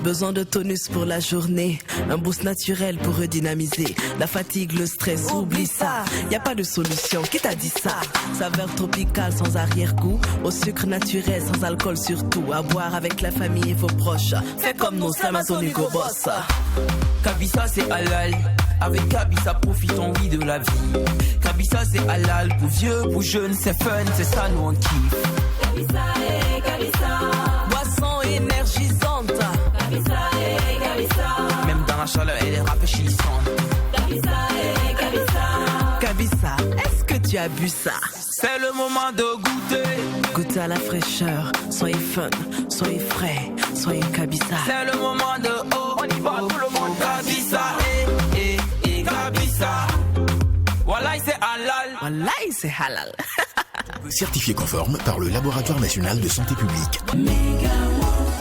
Besoin de tonus pour la journée, un boost naturel pour redynamiser. La fatigue, le stress, oublie ça. Y a pas de solution, qui t'a dit ça? Saveur tropicale sans arrière-goût, au sucre naturel sans alcool surtout. À boire avec la famille et vos proches. Fais comme nous, ça m'a ton Hugo Boss. Kabisa c'est halal. Avec Kabisa profite on vit de la vie. Kabisa c'est halal, pour vieux, pour jeunes, c'est fun, c'est ça nous on kiffe. Kabisa et Kabisa, boisson énergisante. Kabisa et Kabisa, même dans la chaleur elle est rafraîchissante. Kabisa et Kabisa, Kabisa, est-ce que tu as bu ça? C'est le moment de goûter. Goûtez à la fraîcheur, soyez fun, soyez frais, soyez Kabisa. C'est le moment de oh, on y va tout le monde. Kabisa et Kabisa. Wallahi c'est halal. Wallahi c'est halal. Certifié conforme par le Laboratoire National de Santé Publique.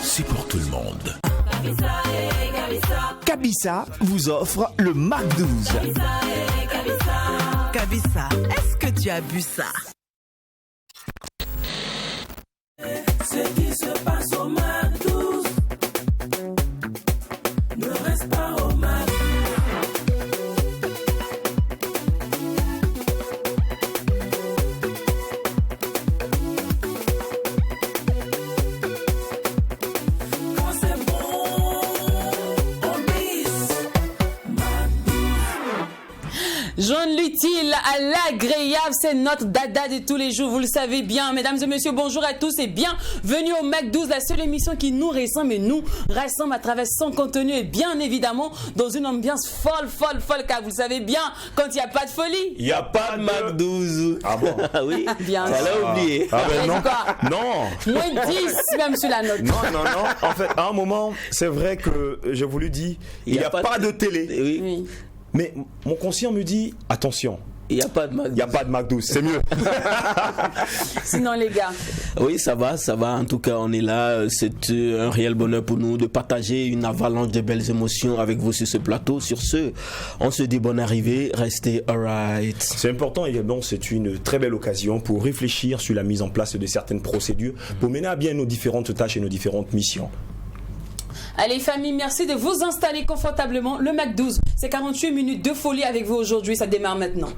C'est pour tout le monde. Kabisa et Kabisa, Kabisa vous offre le Mac 12. Kabisa et Kabisa, Kabisa, est-ce que tu as bu ça? ce qui se passe au Mac 12 ne reste pas au Mac. Quand c'est bon, on bise. Mac 12. Joindre l'utile à l'agréable, c'est notre dada de tous les jours, vous le savez bien. Mesdames et messieurs, bonjour à tous et bienvenue au Mac 12, la seule émission qui nous rassemble et nous rassemble à travers son contenu et bien évidemment dans une ambiance folle, car vous le savez bien, quand il n'y a pas de folie. Il n'y a pas de Mac 12. Ah bon? Oui, Bien ça l'a oublié. Ah ben non. Quoi? Non. Moins 10 même sur la note. Non. En fait, à un moment, c'est vrai que je vous le dis, il n'y a pas de télé. Oui. Oui. Mais mon conscient me dit, attention, Il n'y a pas de Mac 12. il n'y a pas de Mac 12, c'est mieux. Sinon les gars, Oui, ça va. En tout cas, on est là. C'est un réel bonheur pour nous de partager une avalanche de belles émotions avec vous sur ce plateau. Sur ce, on se dit bonne arrivée. Restez alright. C'est important et bon, c'est une très belle occasion pour réfléchir sur la mise en place de certaines procédures pour mener à bien nos différentes tâches et nos différentes missions. allez famille, merci de vous installer confortablement. Le Mac 12, c'est 48 minutes de folie avec vous aujourd'hui, ça démarre maintenant.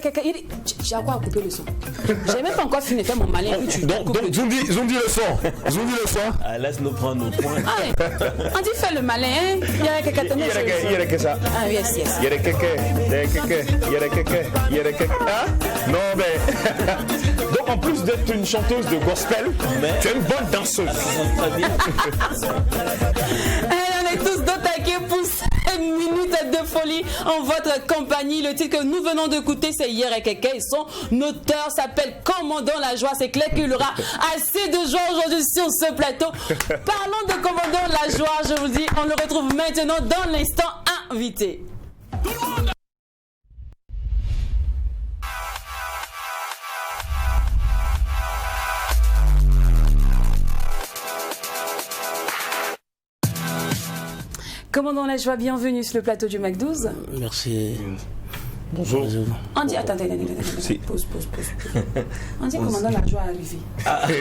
quelqu'un. J'ai quoi à couper le son. J'ai même pas encore fini de faire mon malin. Donc, Zumbi le son. Ah, laisse-nous prendre nos points. Ah, on dit fais le malin, hein. Il y a quelqu'un. Il y a que ça. Ah, yes. Il y a quelqu'un. Hein? Non, mais. Donc, en plus d'être une chanteuse de gospel, tu es une bonne danseuse. Très bien. On est tous d'attaquer pour 5 minutes de folie en votre compagnie. Le titre que nous venons d'écouter, c'est Hier et Keke. Et son auteur s'appelle Commandant la joie. C'est clair qu'il y aura assez de joie aujourd'hui sur ce plateau. Parlons de Commandant la joie, je vous dis, on le retrouve maintenant dans l'instant invité. Commandant la joie, bienvenue sur le plateau du Mac 12. Merci. Bonjour. On dit, attendez. Pause. On dit commandant la joie arrivé.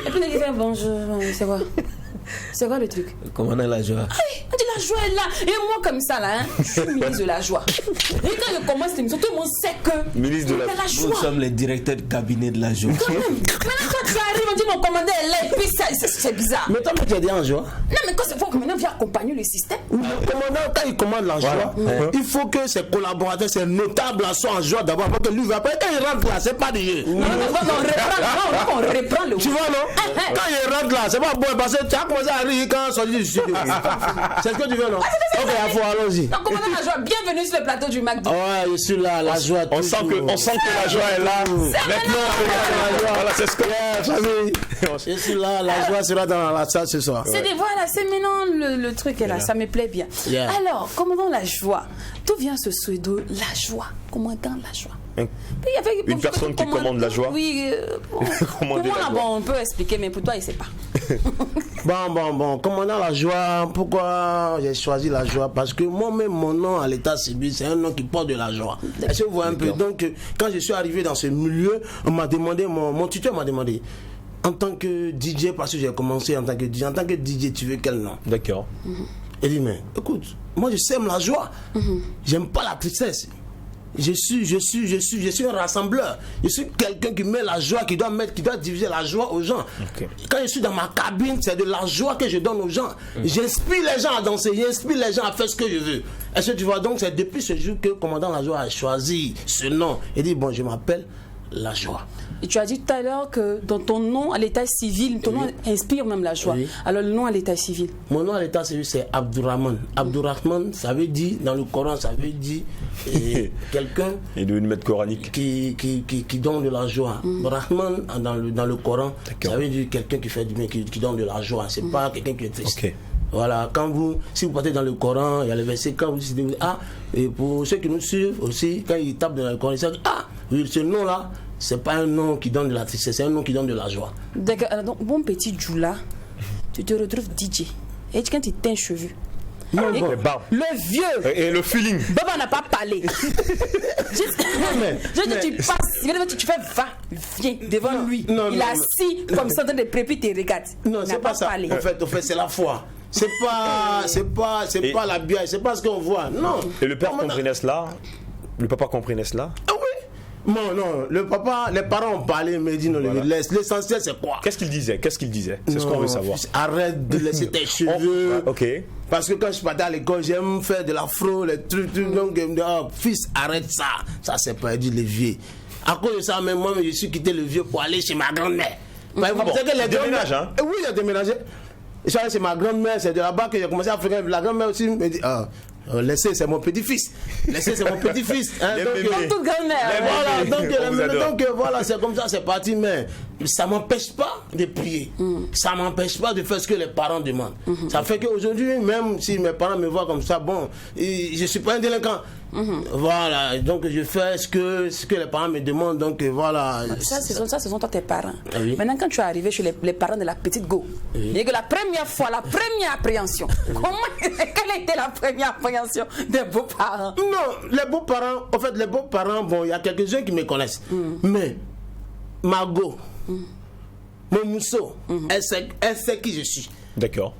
Et puis il dit bonjour, c'est quoi le truc? Commandant la joie. On dit la joie est là. Et moi comme ça là, hein, je suis ministre de la joie. Et quand je commence l'émission, tout le monde sait que Ministre de la joie. Nous sommes les directeurs de cabinet de la joie. Quand même. Maintenant quand tu arrives, on dit mon commandant est là. Et puis c'est bizarre. Mais toi, tu es déjà en joie. Non mais quand c'est pour que maintenant vient accompagner le système. Le commandant, quand il commande la joie, il faut que ses collaborateurs, ses notables soient en joie d'abord. Parce que lui, après, quand il rentre là, c'est pas de Non, on reprend le. Tu vois, non? Quand il rentre là, c'est pas bon parce que tu as commencé à rire quand on sort du studio. C'est ce que tu veux, non? Ok, allons-y. Donc, commandant la joie, bienvenue sur le plateau du McDo. Ouais, je suis là, la joie. On sent que la joie est là. Maintenant, voilà, c'est ce que. Je suis là, la joie sera dans la salle ce soir. C'est voilà, c'est maintenant le truc est là, ça me plaît bien. Yeah. Alors, commandant la joie, d'où vient ce pseudo la joie? Commandant la joie. Une personne qui commande la joie. Oui, pour moi, on peut expliquer, mais pour toi, il ne sait pas. Bon, commandant la joie, pourquoi j'ai choisi la joie? Parce que moi-même, mon nom à l'état civil, c'est un nom qui porte de la joie. Est-ce que vous voyez un peu? Donc, quand je suis arrivé dans ce milieu, on m'a demandé, mon tuteur m'a demandé, en tant que DJ, parce que j'ai commencé en tant que DJ, tu veux quel nom? D'accord. Il dit, mais écoute, moi je sème la joie, j'aime pas la tristesse. Je suis un rassembleur. Je suis quelqu'un qui met la joie, qui doit diviser la joie aux gens. Okay. Quand je suis dans ma cabine, c'est de la joie que je donne aux gens. J'inspire les gens à danser, j'inspire les gens à faire ce que je veux. Est-ce que tu vois? Donc c'est depuis ce jour que le commandant la joie a choisi ce nom. Il dit, bon, je m'appelle la joie. Et tu as dit tout à l'heure que dans ton nom à l'état civil, ton nom inspire même la joie. Alors le nom à l'état civil? Mon nom à l'état civil c'est Abdourahman. Abdourahman, ça veut dire, dans le Coran, ça veut dire quelqu'un et de une maître coranique qui donne de la joie. Rahman dans le Coran, ça veut dire quelqu'un qui fait du bien, qui donne de la joie. C'est pas quelqu'un qui est triste. Okay. Voilà, si vous partez dans le Coran, il y a le verset, quand vous dites, et pour ceux qui nous suivent aussi, quand ils tapent dans le Coran, ils disent, oui, ce nom-là, c'est pas un nom qui donne de la tristesse, c'est un nom qui donne de la joie. D'accord, alors donc, bon petit Djoula, tu te retrouves DJ, et quand tu t'es un cheveu, le vieux et le feeling. Baba n'a pas parlé. Tu passes, tu fais viens devant lui. Il est assis comme ça dans des prépis, tu regardes. Non, c'est pas ça. En fait, c'est la foi. C'est pas la bière, c'est pas ce qu'on voit. Non. Et le père comprenait cela? Le papa comprenait cela? Ah oui. Non, les parents ont parlé, mais dit non, l'essentiel c'est quoi? Qu'est-ce qu'il disait? C'est ce qu'on veut savoir. Arrête de laisser tes cheveux. Ok. Parce que quand je partais à l'école, j'aime faire de l'afro, les trucs, donc fils, arrête ça. Ça c'est pas dit les vieux. À cause de ça, même moi, je suis quitté le vieux pour aller chez ma grand-mère. Vous savez que les déménage, hein? Oui, j'ai déménagé. Je suis allé chez ma grand-mère, c'est de là-bas que j'ai commencé à faire. La grand-mère aussi me dit, laissez, c'est mon petit-fils. Laissez, c'est mon petit-fils. Hein, toute grand-mère. Donc voilà, c'est comme ça, c'est parti. Mais ça m'empêche pas de prier. Ça m'empêche pas de faire ce que les parents demandent. Ça fait qu'aujourd'hui, même si mes parents me voient comme ça, bon, je suis pas un délinquant. Voilà, donc je fais ce que les parents me demandent. Donc voilà. Ça, ce sont tes parents. Maintenant, quand tu es arrivé chez les parents de la petite Go, et que la première fois, la première appréhension, quelle était la première appréhension des beaux-parents? Non, les beaux-parents, bon, il y a quelques-uns qui me connaissent. Mais Margot, mon mousseau, elle sait qui je suis. D'accord.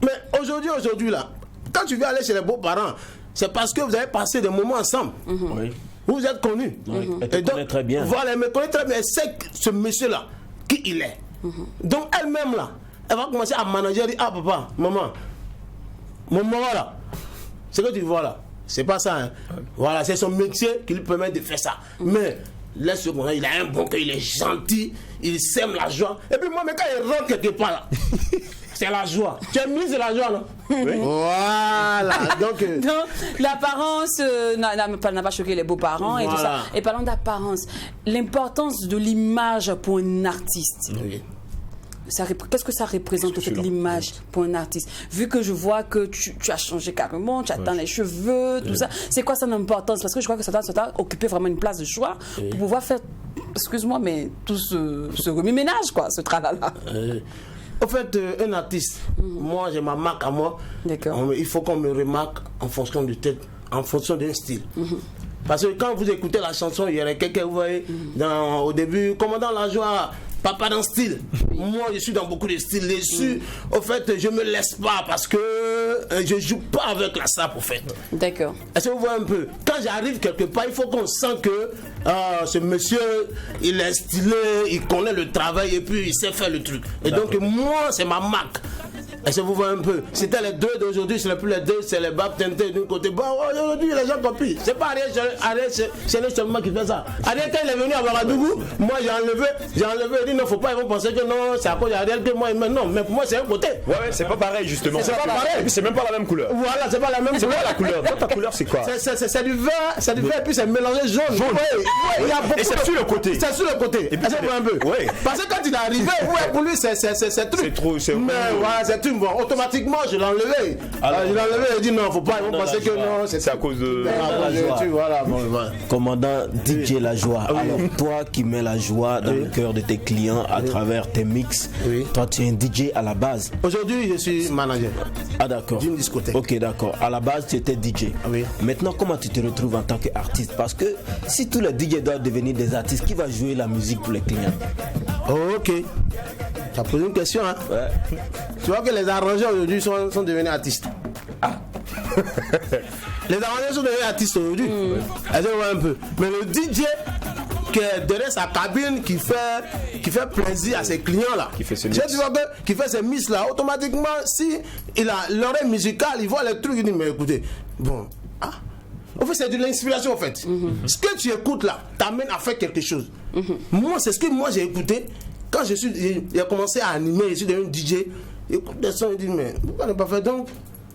Mais aujourd'hui là, quand tu viens aller chez les beaux-parents, c'est parce que vous avez passé des moments ensemble. Vous êtes connu. Elle te connaît très bien. Voilà, elle me connaît très bien. Elle sait que ce monsieur-là, qui il est. Donc elle-même là, elle va commencer à manager, elle dit, ah papa, maman, mon maman là, ce que tu vois là, c'est pas ça. Hein. Voilà, c'est son métier qui lui permet de faire ça. Mais laisse-le comme ça, il a un bon cœur, il est gentil, il sème la joie. Et puis moi, mais quand il rentre quelque part là, c'est la joie. Tu as mis de la joie, non? Oui. Voilà. Donc, l'apparence n'a pas choqué les beaux-parents et tout ça. Et parlons d'apparence, l'importance de l'image pour un artiste. Oui. Qu'est-ce que ça représente, l'image pour un artiste? Vu que je vois que tu as changé carrément, tu attends les cheveux, tout ça. C'est quoi son importance? Parce que je crois que ça t'a occupé vraiment une place de choix pour pouvoir faire, excuse-moi, mais tout ce remue-ménage, quoi, ce travail-là. En fait, un artiste, moi j'ai ma marque à moi. D'accord. Il faut qu'on me remarque en fonction du tête, en fonction d'un style. Parce que quand vous écoutez la chanson, il y aurait quelqu'un, vous voyez, au début, Commandant la joie, papa dans style. Moi, je suis dans beaucoup de styles. Dessus, au fait, je me laisse pas parce que je joue pas avec la sape, au fait. D'accord. Est-ce que vous voyez un peu? Quand j'arrive quelque part, il faut qu'on sent que ce monsieur, il est stylé, il connaît le travail et puis il sait faire le truc. Et donc, moi, c'est ma marque. Est-ce que vous voyez un peu? C'était les deux d'aujourd'hui, ce n'est plus les deux, c'est les babes teintés d'un côté. Bon, aujourd'hui, les gens copient. C'est pas Ariel seulement qui fait ça. Ariel, quand il est venu à Ouagadougou, moi j'ai enlevé, il dit non, faut pas, ils vont penser que non, c'est à cause d'Ariel que moi, non, mais pour moi, c'est un côté. Ouais, c'est pas pareil, justement. C'est pas pareil. Et puis, c'est même pas la même couleur. Voilà, c'est pas la même couleur. C'est quoi la couleur? Toi, ta couleur, c'est quoi? C'est du vert, et puis c'est mélangé jaune. Il y a beaucoup. Et c'est sur le côté. C'est sur le côté. Est-ce que vous voyez un peu? Oui. Parce que quand il est arrivé, pour lui, c'est truc. C'est trop, c'est mais voilà, c'est tout. Bon, automatiquement, je l'ai enlevé. Je l'ai enlevé et dit non, faut pas, ils vont penser que non, c'est à cause de la joie. Voilà, Commandant DJ La Joie. Alors, toi qui mets la joie dans le cœur de tes clients à travers tes mix, toi tu es un DJ à la base. Aujourd'hui, je suis manager. Ah, d'accord. D'une discothèque. Ok, d'accord. À la base, tu étais DJ. Oui. Maintenant, comment tu te retrouves en tant qu'artiste? Parce que si tous les DJ doivent devenir des artistes, qui va jouer la musique pour les clients? Ok. Tu as posé une question, hein? Ouais. Tu vois que les arrangeurs aujourd'hui sont devenus artistes. Ah. Les arrangeurs sont devenus artistes aujourd'hui. Est-ce que vous voyez un peu? Mais le DJ qui est derrière sa cabine, qui fait plaisir à ses clients là, qui fait ses mix là, automatiquement, si il a l'oreille musicale, il voit les trucs, il dit mais écoutez, bon, en fait c'est de l'inspiration en fait. Ce que tu écoutes là t'amène à faire quelque chose. Moi c'est ce que moi j'ai écouté quand j'ai commencé à animer, je suis devenu DJ, écoute des sons, il dit mais pourquoi ne pas faire donc?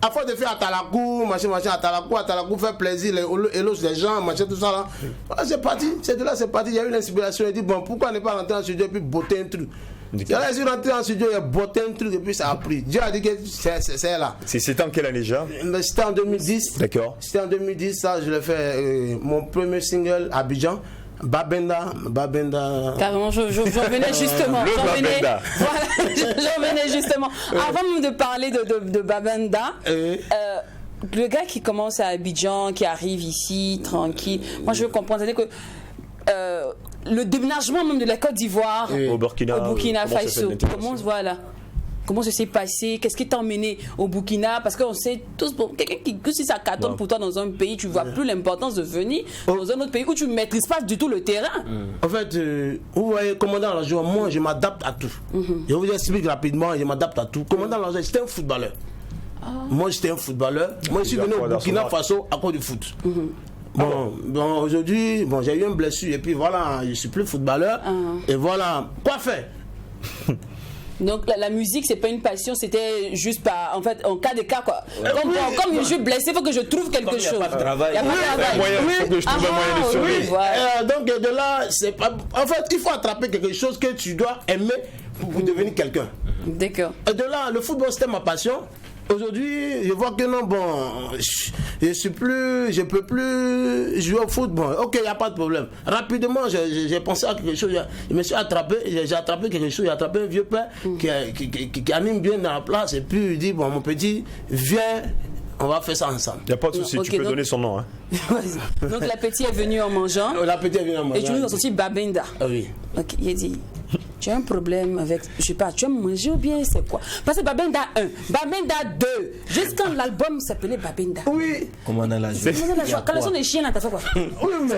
À force de faire Atalakou, machin, Atalakou, faire plaisir, éloge les gens, machin, tout ça là. Voilà, c'est parti, c'est de là, c'est parti. Il y a eu l'inspiration, il dit bon, pourquoi ne pas rentrer en studio et puis botter un truc? Il y a eu rentré en studio, il a botté un truc et puis ça a pris. Dieu a dit que c'est là. C'était en quelle année déjà? C'était en 2010. D'accord. C'était en 2010, ça, je l'ai fait, mon premier single, Abidjan. Babenda. Carrément, j'en venais justement. J'en venais justement. Avant même de parler de Babenda, le gars qui commence à Abidjan, qui arrive ici, tranquille, moi je veux comprendre, c'est-à-dire que le déménagement même de la Côte d'Ivoire au Burkina Faso, comment ça s'est passé? Qu'est-ce qui t'a emmené au Burkina? Parce qu'on sait tous, que si ça cartonne pour toi dans un pays, tu ne vois plus l'importance de venir dans un autre pays où tu ne maîtrises pas du tout le terrain. En fait, vous voyez, Commandant la joie, moi je m'adapte à tout. Je vous explique rapidement, je m'adapte à tout. Commandant la joie, j'étais un footballeur. Moi j'étais un footballeur. Moi je suis venu au Burkina Faso à cause du foot. Bon, aujourd'hui, j'ai eu une blessure et puis voilà, je suis plus footballeur. Et voilà, quoi faire? Donc la musique c'est pas une passion, c'était juste en fait en cas de cas quoi. Comme je suis blessé, il faut que je trouve quelque chose. Il n'y a pas de travail. Il faut que je trouve un moyen de survivre. Donc de là, c'est pas. En fait, il faut attraper quelque chose que tu dois aimer pour devenir quelqu'un. D'accord. Et de là, le football c'était ma passion. Aujourd'hui, je vois que non, je peux plus jouer au foot. Bon, ok, il n'y a pas de problème. Rapidement, j'ai pensé à quelque chose. Je me suis attrapé, j'ai attrapé quelque chose. J'ai attrapé un vieux père qui anime bien dans la place. Et puis il dit, bon, mon petit, viens, on va faire ça ensemble. Il n'y a pas de souci, tu peux donner son nom. Hein. Donc la petite est venue en mangeant. La petite est venue en mangeant. Et tu nous as sorti Babenda. Ah oui. Ok, il a dit. Tu as un problème avec, je sais pas, tu as mangé ou bien c'est quoi? Parce que Babenda 1, Babenda 2, jusqu'à l'album s'appelait Babenda. Oui. Comment on a la joie? Quand ils sont des chiens, là, t'as fait quoi? Oui, mais.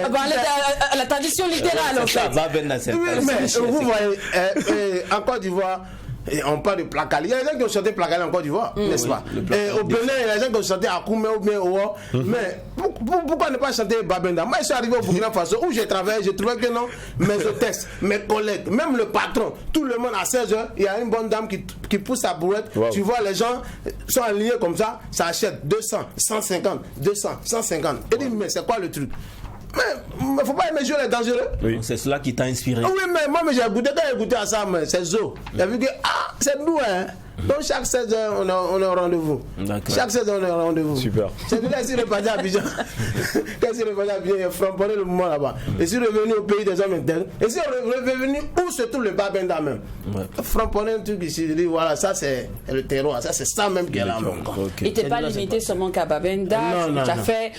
La tradition littérale, en fait. Babenda, c'est Oui, mais vous voyez, en Côte d'Ivoire, et on parle de Plakali. Il y a des gens qui ont chanté Plakali en Côte d'Ivoire, n'est-ce pas? Et au Bénin, il y a des gens qui ont chanté Akoumé ou bien Owo. Mais pourquoi ne pas chanter Babenda? Moi, je suis arrivé au Burkina Faso où j'ai travaillé, j'ai trouvé que non, mes hôtesses, mes collègues, même le patron, tout le monde à 16h, il y a une bonne dame qui pousse sa bourrette. Wow. Tu vois, les gens sont alignés comme ça achète 200, 150, 200, 150. Et dit, mais c'est quoi le truc? Mais il ne faut pas aimer jouer les dangereux. Oui. C'est cela qui t'a inspiré. Oui, mais moi j'ai goûté, quand j'ai goûté à ça, c'est Zo. J'ai vu que, c'est nous, hein. Donc chaque 16 heures, on est au rendez-vous. Chaque 16 heures, on est au rendez-vous. Super. C'est tout là, si le padja à Abidjan. Quand il est reparti à Abidjan, il a framponné le moment là-bas. Et si revenu au pays des hommes internes, et si revenu où se trouve le Babenda même, framponné un truc ici, il dit voilà, ça c'est le terroir, ça c'est ça même qui est là. Il n'était pas limité seulement qu'à Babenda, tu as fait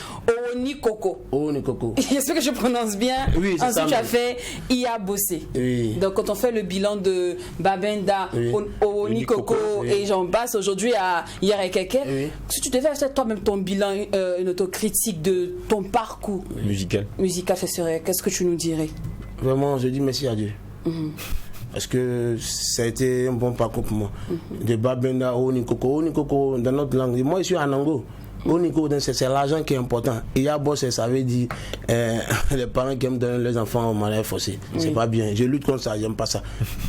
Onikoko. Onikoko. Est-ce que je prononce bien? Oui, c'est ça. Ensuite, tu as fait Ia Bossé. Oui. Donc, quand on fait le bilan de Babenda, Onikoko et j'en passe aujourd'hui à Yarekeke, si tu devais faire toi-même ton bilan, une autocritique de ton parcours musical, ce serait, qu'est-ce que tu nous dirais? Vraiment, je dis merci à Dieu. Parce que ça a été un bon parcours pour moi. De Babenda au Onikoko, dans notre langue. Moi, je suis en Ango. Onikoko, c'est l'argent qui est important. Il y a bossé, ça veut dire les parents qui aiment donner leurs enfants au mariage forcé. C'est pas bien. Je lutte contre ça, j'aime pas ça.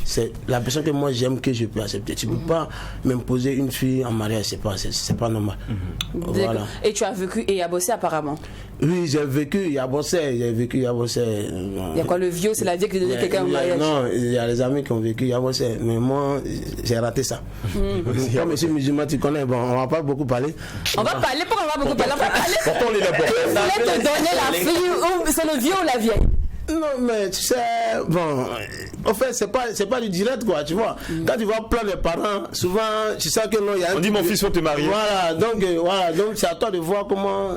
C'est la personne que moi j'aime que je peux accepter. Tu peux pas m'imposer une fille en mariage, c'est pas normal. Voilà. Et tu as vécu et a bossé apparemment? Oui, j'ai vécu, il y a bossé. Il y a quoi, le vieux, c'est la vie qui donne quelqu'un en mariage? Non, il y a les amis qui ont vécu, il y a bossé. Mais moi, j'ai raté ça. Comme je suis musulman, tu connais, bon, on va pas beaucoup parler. On va parler, pourquoi on va beaucoup parler? On va parler. Pourtant, on est d'abord. Qui voulait te donner la fille, c'est le vieux ou la vieille? Non, mais tu sais, bon, en fait, c'est pas du direct, quoi, tu vois. Quand tu vois plein les parents, souvent, tu sais que non, il y a on dit mon fils, faut te marier. Voilà, donc c'est à toi de voir comment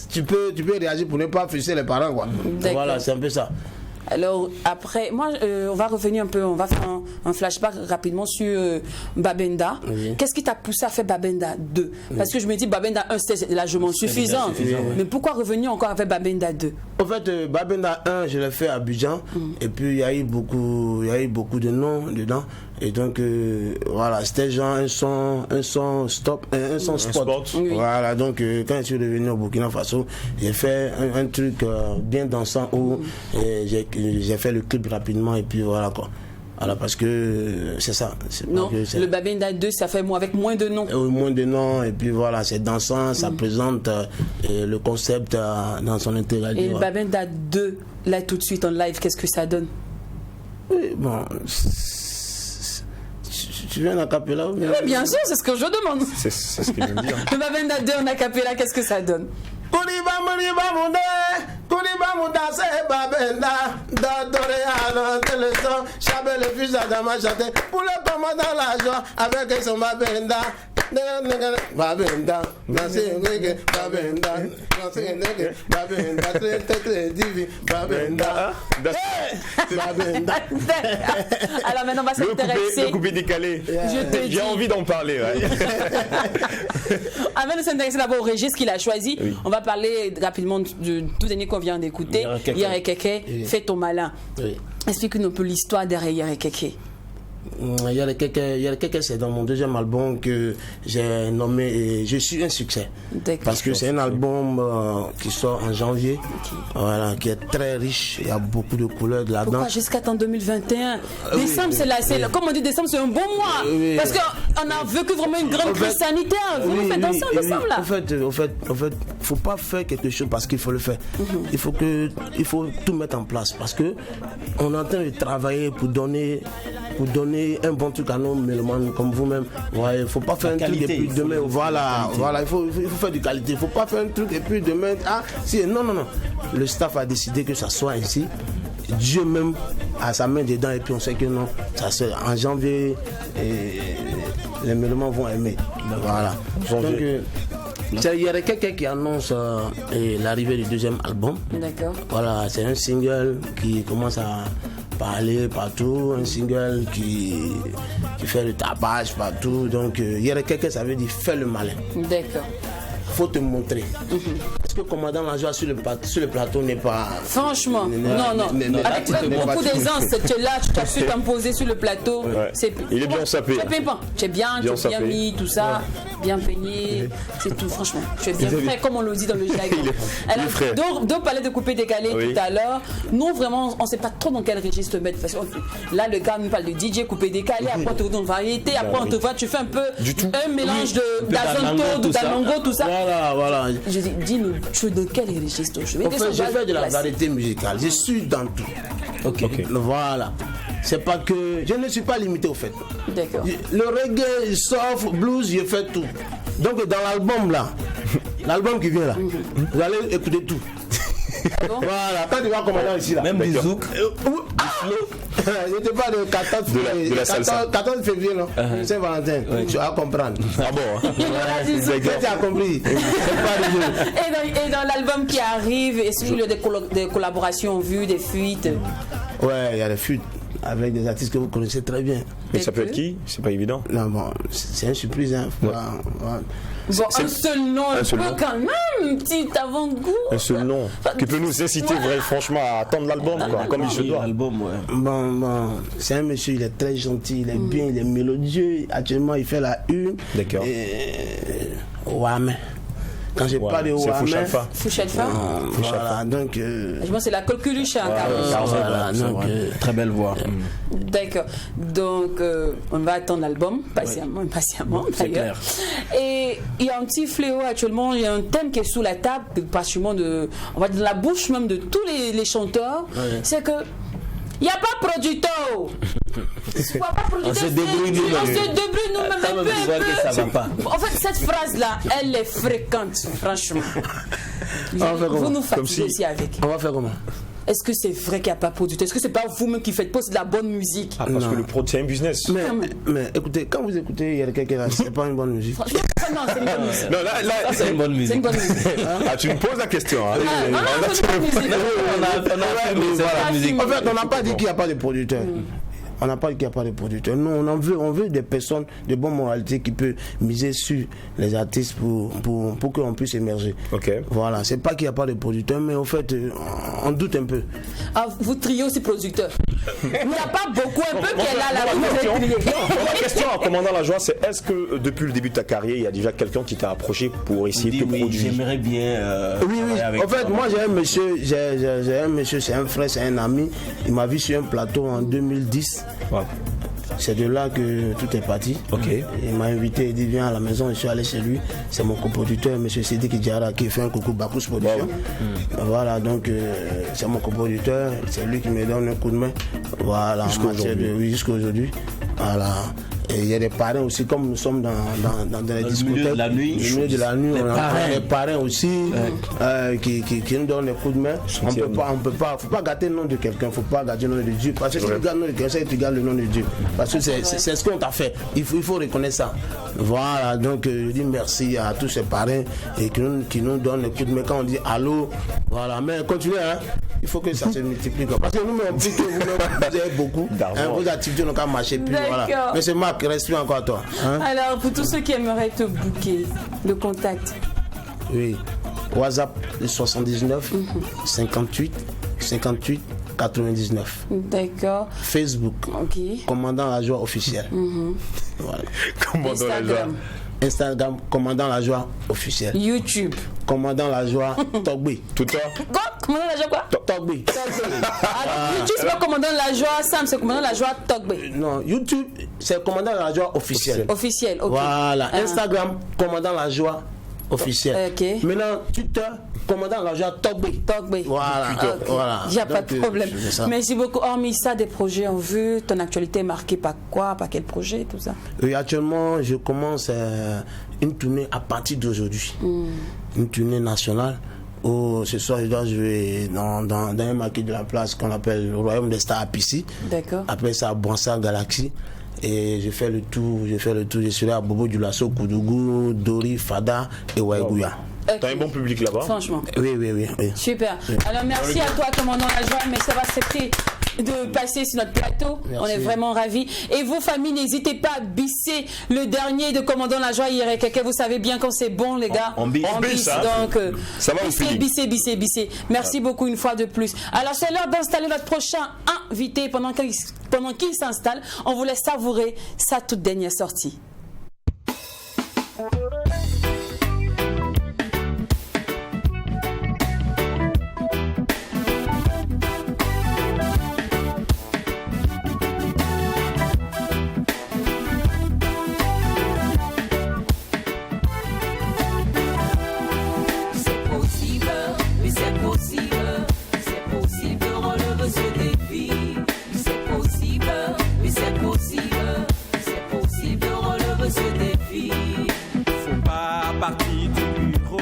tu peux réagir pour ne pas frustrer les parents, quoi. Voilà, c'est un peu ça. Alors après, moi, on va revenir un peu, on va faire un flashback rapidement sur Babenda. Qu'est-ce qui t'a poussé à faire Babenda 2? Parce que je me dis Babenda 1 c'était largement suffisant. Mais pourquoi revenir encore avec Babenda 2? En fait, Babenda 1, je l'ai fait à Abidjan. Et puis il y a eu beaucoup de noms dedans. Et donc voilà, c'était genre un son spot. Voilà, donc quand je suis revenu au Burkina Faso, j'ai fait un truc bien dansant où j'ai fait le clip rapidement et puis voilà quoi. Voilà, parce que c'est ça. Non, le Babenda 2, ça fait avec moins de noms. Moins de noms, et puis voilà, c'est dansant, ça présente le concept dans son intégralité. Et le Babenda 2, là tout de suite en live, qu'est-ce que ça donne? Oui, bon. Tu viens en acapella ou bien? Oui, bien sûr, c'est ce que je demande. C'est ce qu'il vient de dire. Le Babenda 2 en acapella, qu'est-ce que ça donne? Kuriba Mouda, c'est Babenda, Dodoréana, Téléson, Chabé le fils d'Adama chanté, pour le commandant la joie, avec son Babenda. Babenda, alors maintenant on va s'intéresser. Le coupé décalé. J'ai envie d'en parler. Avant de s'intéresser d'abord au registre qu'il a choisi, on va parler rapidement du tout dernier qu'on vient d'écouter, Yarekeke, fais ton malin. Explique-nous un peu l'histoire derrière Yarekeke. Yarekeke, c'est dans mon deuxième album que j'ai nommé Je suis un succès. Parce que c'est un album qui sort en janvier, voilà, qui est très riche, il y a beaucoup de couleurs de là-dedans. Pourquoi jusqu'à 2021? Décembre, comme on dit, décembre, c'est un bon mois. Parce qu'on a vécu vraiment une grande crise sanitaire. Vous nous faites danser en décembre là. En fait, faut pas faire quelque chose parce qu'il faut le faire. Il faut tout mettre en place parce que on est en train de travailler pour donner un bon truc à nos mélomanes comme vous-même. Ouais, il ne faut pas faire un truc et puis demain, voilà, il faut faire de qualité. Il ne faut pas faire un truc et puis demain, non. Le staff a décidé que ça soit ainsi. Dieu même a sa main dedans et puis on sait que non, ça en janvier, les mélomanes vont aimer. Voilà. Donc, il y a quelqu'un qui annonce l'arrivée du deuxième album. D'accord. Voilà, c'est un single qui commence à parler partout, un single qui fait le tapage partout. Donc, hier quelqu'un, ça veut dire fais le malin. D'accord. Faut te montrer. Est-ce que commandant la joie sur le plateau n'est pas... Franchement, non. Avec beaucoup d'aisance, tu es là, tu as su t'imposer sur le plateau. Ouais. Il est bien sapé. Tu es bien mis, tout ça, bien peigné, c'est tout, franchement. Tu es bien frais, comme on le dit dans le jargon. Alors, deux palais de coupé décalé tout à l'heure. Nous, vraiment, on ne sait pas trop dans quel registre mettre. Parce que là, le gars nous parle de DJ coupé décalé, après on te voit dans variété, après on te voit, tu fais un peu un mélange d'Azonto, d'Amango, tout ça. Voilà. Je dis, dis-nous, tu es dans quel registre? Je fais de la variété musicale, je suis dans tout. Ok. Voilà. C'est pas que. Je ne suis pas limité au fait. D'accord. Le reggae, soft, blues, je fais tout. Donc dans l'album là, l'album qui vient là, vous allez écouter tout. Voilà, quand tu vas commander ici là. Même des zouks. Je te parle de 14 février, non Saint-Valentin. Tu vas comprendre. Ah bon? Tu as compris. Et dans l'album qui arrive, est-ce qu'il y a des collaborations vues, des fuites? Ouais, il y a des fuites avec des artistes que vous connaissez très bien. Mais ça peut être qui? C'est pas évident. Non, bon, c'est une surprise. Hein. Bon, un seul nom, quand même, un petit avant-goût. Un seul nom qui peut nous inciter franchement à attendre l'album, comme il se doit. Bon, c'est un monsieur, il est très gentil, il est bien, il est mélodieux. Actuellement, il fait la une. D'accord. Ouamé. Quand j'ai pas de Ouamé, Fouchalfa. Voilà, donc. Je pense que c'est la coqueluche. Voilà, donc. Très belle voix. D'accord. Donc, on va attendre l'album, patiemment d'ailleurs. Et il y a un petit fléau actuellement, il y a un thème qui est sous la table, pratiquement on va dire de la bouche même de tous les chanteurs. C'est que il n'y a pas producteur. On se débrouille nous-mêmes. En fait, cette phrase-là, elle est fréquente, franchement. Vous nous fatiguez aussi avec. On va faire comment? Est-ce que c'est vrai qu'il n'y a pas de producteur? Est-ce que c'est pas vous-même qui faites pas de la bonne musique? Parce que le prod, c'est un business. Mais écoutez, quand vous écoutez, il y a quelqu'un là, c'est pas une bonne musique. Non, c'est une bonne musique. Non, là, c'est une bonne musique. C'est une bonne musique. Ah, tu me poses la question. Hein. C'est une bonne musique. En fait, on n'a pas dit qu'il n'y a pas de producteur. On n'a pas dit qu'il n'y a pas de producteurs. Nous, on veut des personnes de bonne moralité qui peuvent miser sur les artistes pour qu'on puisse émerger. Okay. Voilà, c'est pas qu'il n'y a pas de producteurs, mais en fait, on doute un peu. Ah, vous triez aussi producteurs. Il n'y a pas beaucoup, un peu qui est là, Ma question en commandant la joie, c'est est-ce que depuis le début de ta carrière, il y a déjà quelqu'un qui t'a approché pour essayer de te produire? J'aimerais bien. Oui. En fait, moi, j'ai un monsieur, c'est un frère, c'est un ami. Il m'a vu sur un plateau en 2010. Wow. C'est de là que tout est parti. Okay. Il m'a invité, il dit viens à la maison, je suis allé chez lui. C'est mon coproducteur, M. Sidiki Diara, qui fait un coucou Bakous Production. Wow. Voilà, donc c'est mon coproducteur, c'est lui qui me donne un coup de main. Voilà, jusqu'à aujourd'hui. Voilà. Et il y a des parrains aussi, comme nous sommes dans les discothèques. Le milieu de la nuit. Le milieu de la nuit, on a des parrains aussi qui nous donnent des coups de main. On peut pas, faut pas gâter le nom de quelqu'un, faut pas gâter le nom de Dieu. Parce que si tu gardes le nom de quelqu'un, tu gardes le nom de Dieu. Parce que c'est ce qu'on t'a fait. Il faut reconnaître ça. Voilà, donc je dis merci à tous ces parrains et qui nous donnent des coups de main quand on dit allô. Voilà, mais continuez, hein. Il faut que ça se multiplie. Parce que nous, on dit que vous avez beaucoup. Vos activités n'ont qu'à marcher plus. Voilà. Mais c'est Marc, reste encore à toi. Hein? Alors, pour tous ceux qui aimeraient te booker, le contact. Oui. WhatsApp 79 58 99. D'accord. Facebook. Ok. Commandant la joie officiel. Voilà. Commandant la joie. Instagram, Commandant la joie officiel. YouTube. Commandant la joie Togbe. Tout ça. Quoi? Commandant la joie quoi? Togbe. YouTube, c'est pas Commandant la joie Sam, c'est Commandant la joie Togbe. Non, YouTube, c'est Commandant la joie officiel. Officiel, ok. Voilà. Instagram, Commandant la joie officiel. Ok. Maintenant, Twitter, Commandant la joie Togbe. Voilà. Okay. Voilà. Il n'y a pas de problème. Merci beaucoup. Hormis ça, des projets en vue, ton actualité est marquée par quoi? Par quel projet, tout ça? Oui, actuellement, je commence une tournée à partir d'aujourd'hui. Une tournée nationale. Ce soir, je dois jouer dans un marquis de la place qu'on appelle le Royaume des Stars à Pissi. D'accord. Après ça, Bonsar Galaxy. Et je fais le tour. Je suis là à Bobo du Lasso, Koudougou, Dori, Fada et Waïgouya. Okay. T'as un bon public là-bas? Franchement. Oui. Super. Alors merci à toi, commandant la joie, mais ça va accepter de passer sur notre plateau. Merci. On est vraiment ravis. Et vos familles, n'hésitez pas à bisser le dernier de Commandant La Joie hier. Vous savez bien quand c'est bon, les gars. On bisse. Hein. Donc, ça va au feeling. bisser. Merci beaucoup une fois de plus. Alors, c'est l'heure d'installer notre prochain invité. Pendant qu'il s'installe, on vous laisse savourer sa toute dernière sortie. Parti du bureau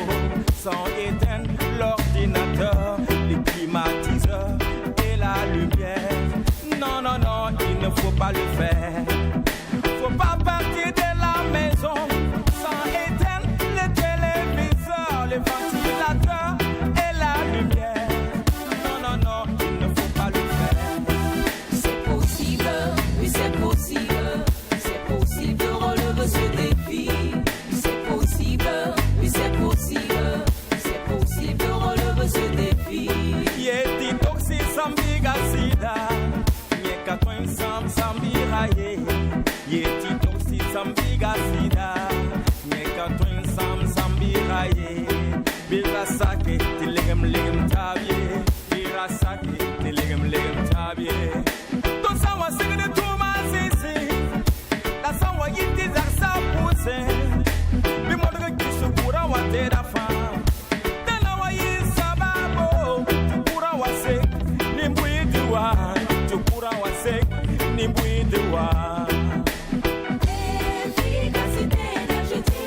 sans éteindre l'ordinateur, les climatiseurs et la lumière. Non, non, non, il ne faut pas le faire. Faut pas partir de la maison sans éteindre les téléviseurs, les ventilateurs et la lumière. Non, non, non, il ne faut pas le faire. C'est possible, oui c'est possible. C'est possible de relever ce défi. Oui, c'est possible de relever ce défi. Yeti toxi sambiga sida, yeka twen sambiraye. Yeti toxi sambiga sida, yeka twen sambiraye. Birasake tilegem tabie, birasake tilegem tabie. To sawa sigde tuma sisi, la sawa yiti zaksa puse. Watera fam tena wa yisababo tukura wase nimbwidiwa tukura wase nimbwidiwa. Efficacité énergétique,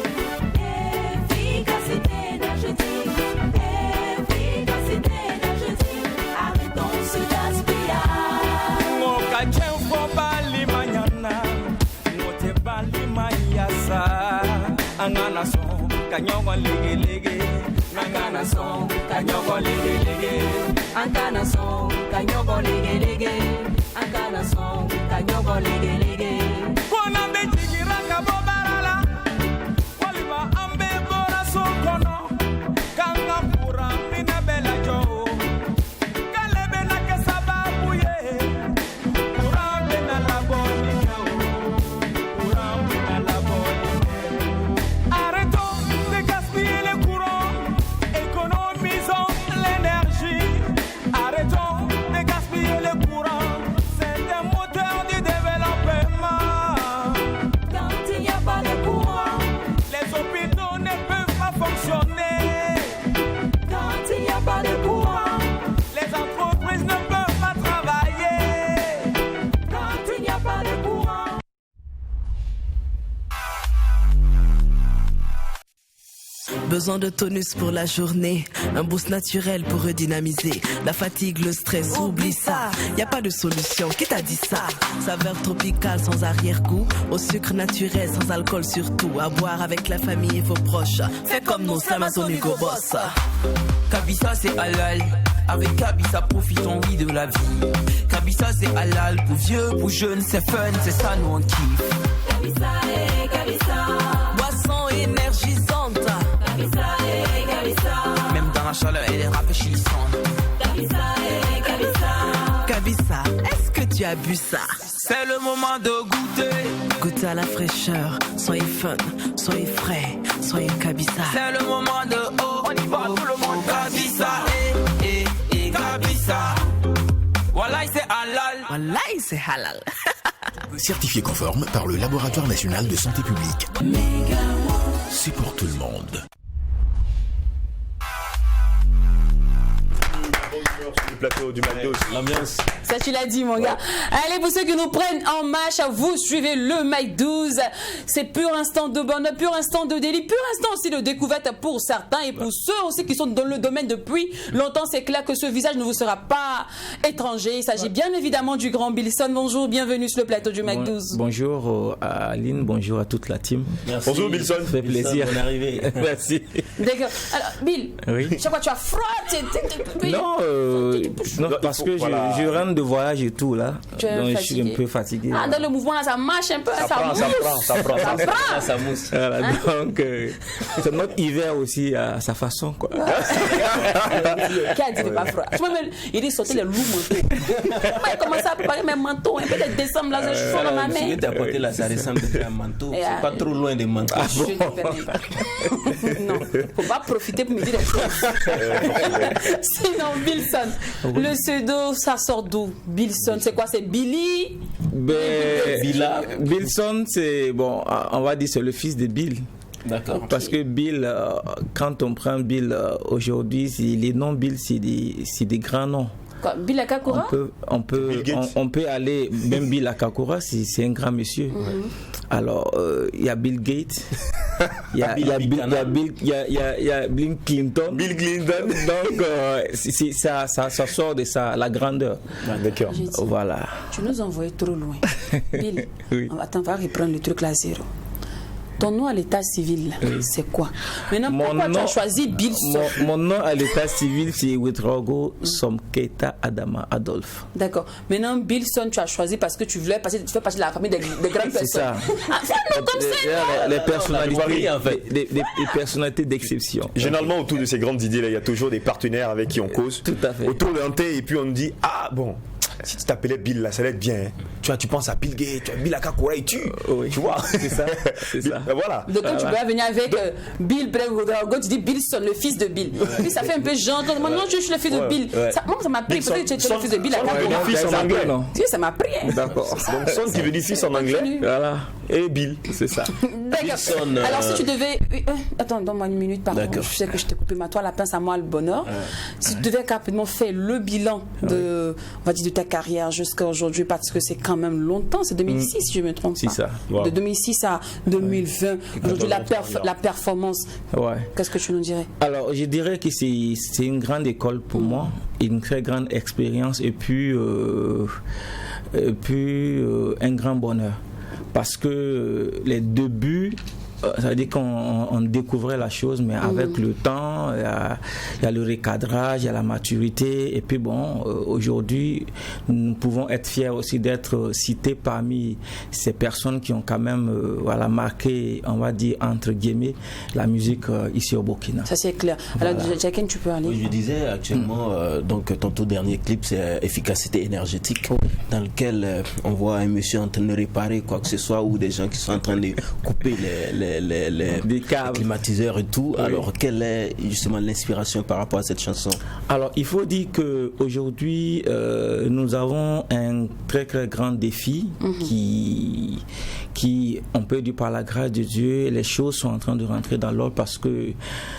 arrêtons ce gaspillage. Moka chemfo bali manyana note bali mayasa angana so kanyogo lege angana son kanyogo lege angana son kanyogo lege angana son kanyogo lege kona bejigira kabobarala waliba ambe bora sokono kanga pura mina bela jo kalebe na kesababu ye kurambe na laboni yo kurambe na laboni. Arrêtons de gaspiller le courant, économisons l'énergie. Arrêtons de gaspiller le courant, c'est un moteur du développement. Quand il n'y a pas de courant, les hôpitaux ne peuvent pas fonctionner. Quand il n'y a pas de courant, les entreprises ne peuvent pas travailler. Quand il n'y a pas de courant. Besoin de tonus pour la journée, un boost naturel pour redynamiser. La fatigue, le stress, oublie ça. Y a pas de solution, qui t'a dit ça? Saveur tropicale sans arrière-goût, au sucre naturel sans alcool surtout. À boire avec la famille et vos proches. Fais comme nous, Amazon Hugo Boss. Kabisa c'est halal. Avec Kabisa profitons oui de la vie. Kabisa c'est halal pour vieux, pour jeunes, c'est fun, c'est ça nous on kiffe. Kabisa et Kabisa, boisson énergisante. Kabisa et Kabisa, même dans la chaleur elle est rafraîchissante. Kabisa et Kabisa, Kabisa, est-ce que tu as bu ça? C'est le moment de goûter. Goûtez à la fraîcheur, soyez fun, soyez frais, soyez Kabisa. C'est le moment de oh, on y va tout le monde. Kabisa et Kabisa. Wallahi c'est halal. Wallahi c'est halal. Certifié conforme par le Laboratoire National de Santé Publique. C'est pour tout le monde. Le plateau du McDo, L'ambiance. Ça, tu l'as dit, mon gars. Allez, pour ceux qui nous prennent en marche, vous suivez le Mike 12. C'est pur instant de bonheur, pur instant de délit, pur instant aussi de découverte pour certains et pour ceux aussi qui sont dans le domaine depuis longtemps. C'est clair que ce visage ne vous sera pas étranger. Il s'agit bien évidemment du grand Bilson. Bonjour, bienvenue sur le plateau du Mike 12. Bonjour à Aline, bonjour à toute la team. Merci. Bonjour Bilson. Ça fait plaisir. Bonne arrivée. Merci. D'accord. Alors, Bill, Oui. chaque fois tu as froid. Non, Non, parce que je rentre de voyage et tout là. Donc je suis un peu fatigué. Ah, dans le mouvement là, ça marche un peu, Ça prend. Ça mousse. Voilà, donc c'est notre hiver aussi à sa façon quoi. Qui a dit pas froid? Il dit sortir les loups manteaux. Il commence à préparer mes manteaux. Peut-être décembre là, je suis dans ma main. Si tu as porté là, ça ressemble à un manteau. C'est pas trop loin des manteaux. Je ne permets pas. Non, faut pas profiter pour me dire des choses. Sinon, Billson, le pseudo, ça sort d'où? Billson, c'est quoi? C'est Billy? Billson, c'est bon, on va dire c'est le fils de Bill. D'accord. Parce que Bill, quand on prend Bill aujourd'hui, les noms Bill, c'est des grands noms. Quoi, Bill Akakura? On peut aller, même Bill Akakura, c'est un grand monsieur. Alors, il y a Bill Gates, il y a Bill Clinton. Donc, ça sort de ça, la grandeur. D'accord. Voilà. Tu nous envoies trop loin. Bill, oui. Attends, on va reprendre le truc là, zéro. Ton nom à l'état civil, c'est quoi? Maintenant, pourquoi tu as choisi Billson? Mon nom à l'état civil, c'est Ouedraogo Somketa Adama Adolphe. D'accord. Maintenant, Billson, tu as choisi parce que tu voulais passer, tu fais partie de la famille des grandes personnes. C'est ça. Comme ça. Les personnalités, en fait. Des personnalités d'exception. Généralement, autour de ces grandes idées-là, il y a toujours des partenaires avec qui on cause. Tout à fait. Autour d'un thé, et puis on nous dit, ah bon, si tu t'appelais Bill là, ça allait être bien. Hein. Tu vois, tu penses à Bill Gates, tu as Bill Akakura et tu vois. C'est ça. Voilà. Donc quand tu peux venir avec Bill Bregodrago, tu dis Billson, le fils de Bill. Puis ça fait un peu genre, maintenant je suis le fils de Bill. Moi ça m'a pris, peut-être que tu es le fils de Bill Akakura. Fils en anglais, non? Si, ça m'a pris. D'accord. Donc son qui veut dire fils en anglais. Voilà. Et Bill, c'est ça. D'accord. Alors si tu devais... Attends, donne-moi une minute, pardon. Je sais que je t'ai coupé, mais toi la pince à moi le bonheur. Si tu devais rapidement faire le bilan de, on va dire, de ta carrière jusqu'à aujourd'hui, parce que c'est quand même longtemps, c'est 2006 si je me trompe pas. C'est ça. De 2006 à 2020, aujourd'hui la performance. Qu'est-ce que tu nous dirais? Alors je dirais que c'est une grande école pour moi, une très grande expérience et puis un grand bonheur. Parce que les débuts, ça veut dire qu'on découvrait la chose, mais avec le temps, il y a le recadrage, il y a la maturité. Et puis bon, aujourd'hui, nous pouvons être fiers aussi d'être cités parmi ces personnes qui ont quand même marqué, on va dire, entre guillemets, la musique ici au Burkina. Ça c'est clair. Alors, Jacqueline, tu peux aller. Oui, je disais actuellement, donc ton tout dernier clip, c'est Efficacité énergétique, dans lequel on voit un monsieur en train de réparer quoi que ce soit, ou des gens qui sont en train de couper les climatiseurs et tout. Alors quelle est justement l'inspiration par rapport à cette chanson? Alors il faut dire qu'aujourd'hui nous avons un très très grand défi qui on peut dire par la grâce de Dieu, les choses sont en train de rentrer dans l'ordre, parce que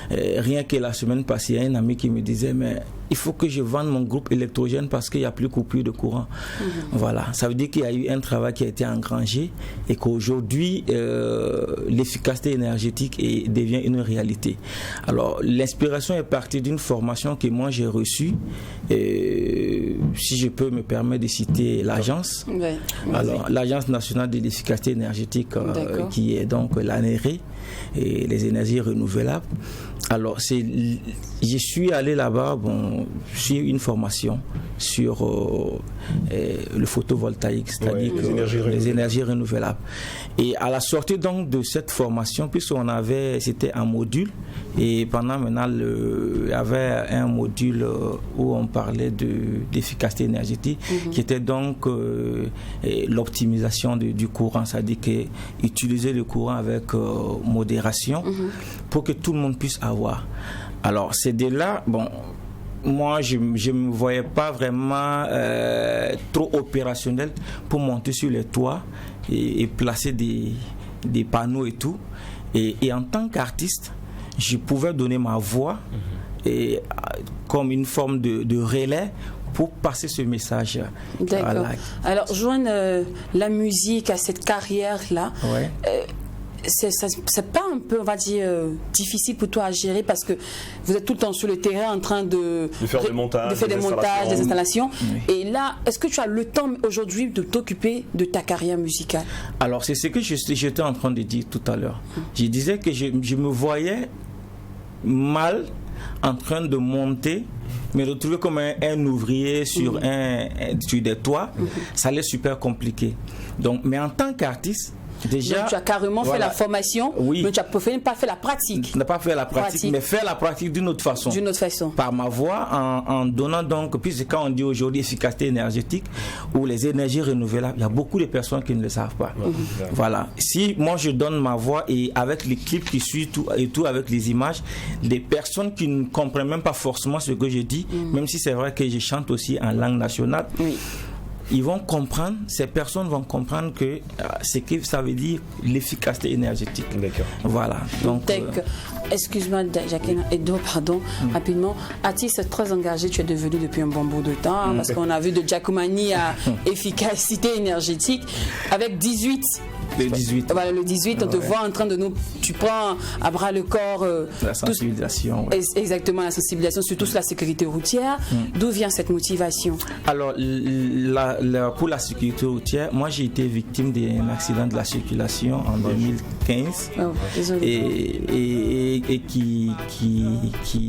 rien que la semaine passée, il y a un ami qui me disait mais il faut que je vende mon groupe électrogène parce qu'il n'y a plus coupure de courant. Voilà, ça veut dire qu'il y a eu un travail qui a été engrangé et qu'aujourd'hui l'efficacité énergétique devient une réalité. Alors l'inspiration est partie d'une formation que moi j'ai reçue, si je peux me permettre de citer l'agence. Alors l'Agence nationale de l'efficacité énergétique qui est donc l'ANERE et les énergies renouvelables. Alors, je suis allé là-bas, sur une formation sur le photovoltaïque, c'est-à-dire les énergies renouvelables. Et à la sortie donc de cette formation, puisqu'on avait, c'était un module, et pendant maintenant, il y avait un module où on parlait d'efficacité énergétique, qui était donc l'optimisation du courant, c'est-à-dire utiliser le courant avec modération pour que tout le monde puisse avoir. Alors, c'est de là, moi, je ne me voyais pas vraiment trop opérationnel pour monter sur les toits et placer des panneaux et tout. Et en tant qu'artiste, je pouvais donner ma voix comme une forme de relais pour passer ce message. D'accord. Voilà. Alors, joindre la musique à cette carrière-là, c'est pas un peu, on va dire, difficile pour toi à gérer, parce que vous êtes tout le temps sur le terrain en train de faire des montages, des installations. Et là, est-ce que tu as le temps aujourd'hui de t'occuper de ta carrière musicale? Alors, c'est ce que j'étais en train de dire tout à l'heure. Je disais que je me voyais mal en train de monter Me retrouver comme un ouvrier sur des toits, ça allait super compliqué. Donc, mais en tant qu'artiste, déjà, donc tu as carrément fait la formation, mais tu n'as pas fait la pratique. Tu n'as pas fait la pratique, mais faire la pratique d'une autre façon. D'une autre façon. Par ma voix, en donnant donc, puisque quand on dit aujourd'hui efficacité énergétique ou les énergies renouvelables, il y a beaucoup de personnes qui ne le savent pas. Voilà. Si moi je donne ma voix et avec les clips qui suivent tout avec les images, les personnes qui ne comprennent même pas forcément ce que je dis, même si c'est vrai que je chante aussi en langue nationale, ils vont comprendre, ces personnes vont comprendre que ce que ça veut dire l'efficacité énergétique. D'accord. Voilà. Donc, excuse-moi, Jacqueline, Edo, pardon, rapidement. Artiste très engagé, tu es devenu depuis un bon bout de temps, parce qu'on a vu de Giacomani à efficacité énergétique avec 18. Le 18. Voilà, le 18, on te voit en train de nous. Tu prends à bras le corps. La sensibilisation. Exactement, la sensibilisation, surtout sur la sécurité routière. D'où vient cette motivation? Alors, pour la sécurité routière, moi j'ai été victime d'un accident de la circulation en 2015. Oh, désolé. Et qui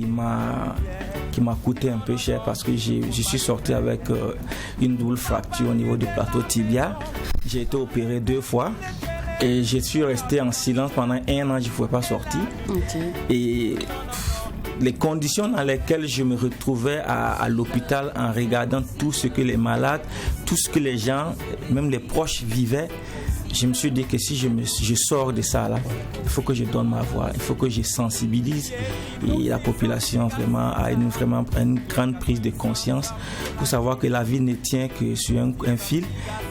m'a coûté un peu cher parce que je suis sorti avec une double fracture au niveau du plateau tibia. J'ai été opéré 2 fois et je suis resté en silence pendant 1 an, je ne pouvais pas sortir. Et les conditions dans lesquelles je me retrouvais à l'hôpital en regardant tout ce que les malades, tout ce que les gens, même les proches vivaient, je me suis dit que si je sors de ça là, il faut que je donne ma voix, il faut que je sensibilise et la population vraiment a une grande prise de conscience pour savoir que la vie ne tient que sur un fil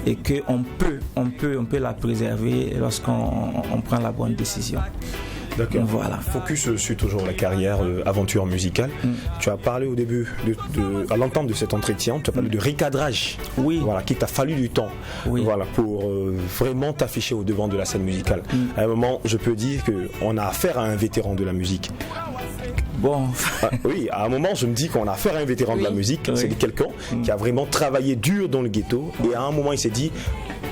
et qu'on peut la préserver lorsqu'on prend la bonne décision. D'accord. Voilà. Focus sur toujours la carrière, aventure musicale. Tu as parlé au début, à l'entente de cet entretien, tu as parlé de recadrage. Oui. Voilà, qui t'a fallu du temps. Oui. Voilà, pour vraiment t'afficher au devant de la scène musicale. À un moment, je peux dire qu'on a affaire à un vétéran de la musique. Bon. Oui, à un moment, je me dis qu'on a affaire à un vétéran de la musique. C'est quelqu'un qui a vraiment travaillé dur dans le ghetto. Et à un moment, il s'est dit,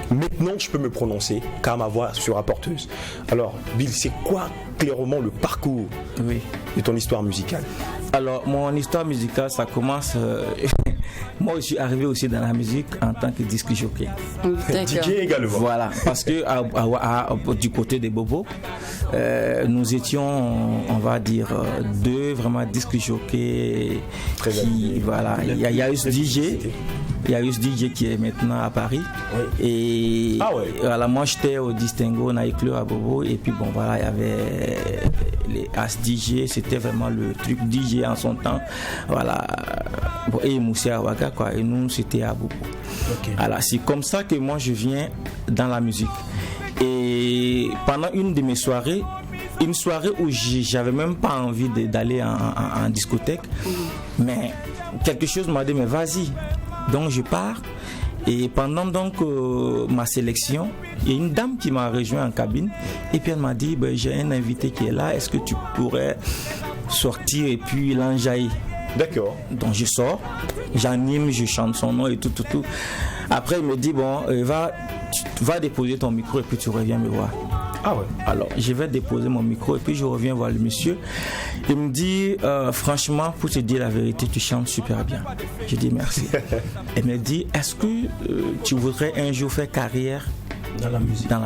maintenant, je peux me prononcer car ma voix sera porteuse. Alors, Bill, c'est quoi clairement le parcours de ton histoire musicale? Alors, mon histoire musicale, ça commence... moi, je suis arrivé aussi dans la musique en tant que disque jockey. DJ également. Voilà, parce que du côté des bobos, nous étions, on va dire, 2 vraiment disques jockeys. Voilà, il y a eu ce DJ. Il y a eu ce DJ qui est maintenant à Paris. Et voilà, moi j'étais au Distingo, Nightclub à Bobo. Et puis bon, voilà, il y avait les As DJ, c'était vraiment le truc DJ en son temps. Voilà. Et Moussia Awaga, quoi. Et nous, c'était à Bobo. Alors, c'est comme ça que moi je viens dans la musique. Et pendant une de mes soirées, une soirée où j'avais même pas envie d'aller en discothèque, mais quelque chose m'a dit, mais vas-y. Donc je pars et pendant donc ma sélection, il y a une dame qui m'a rejoint en cabine et puis elle m'a dit, j'ai un invité qui est là, est-ce que tu pourrais sortir et puis l'enjailler? D'accord. Donc je sors, j'anime, je chante son nom et tout. Après il me dit, bon, va déposer ton micro et puis tu reviens me voir. Ah ouais. Alors je vais déposer mon micro et puis je reviens voir le monsieur. Il me dit, franchement, pour te dire la vérité, tu chantes super bien. Je dis merci. Il me dit, est-ce que tu voudrais un jour faire carrière dans la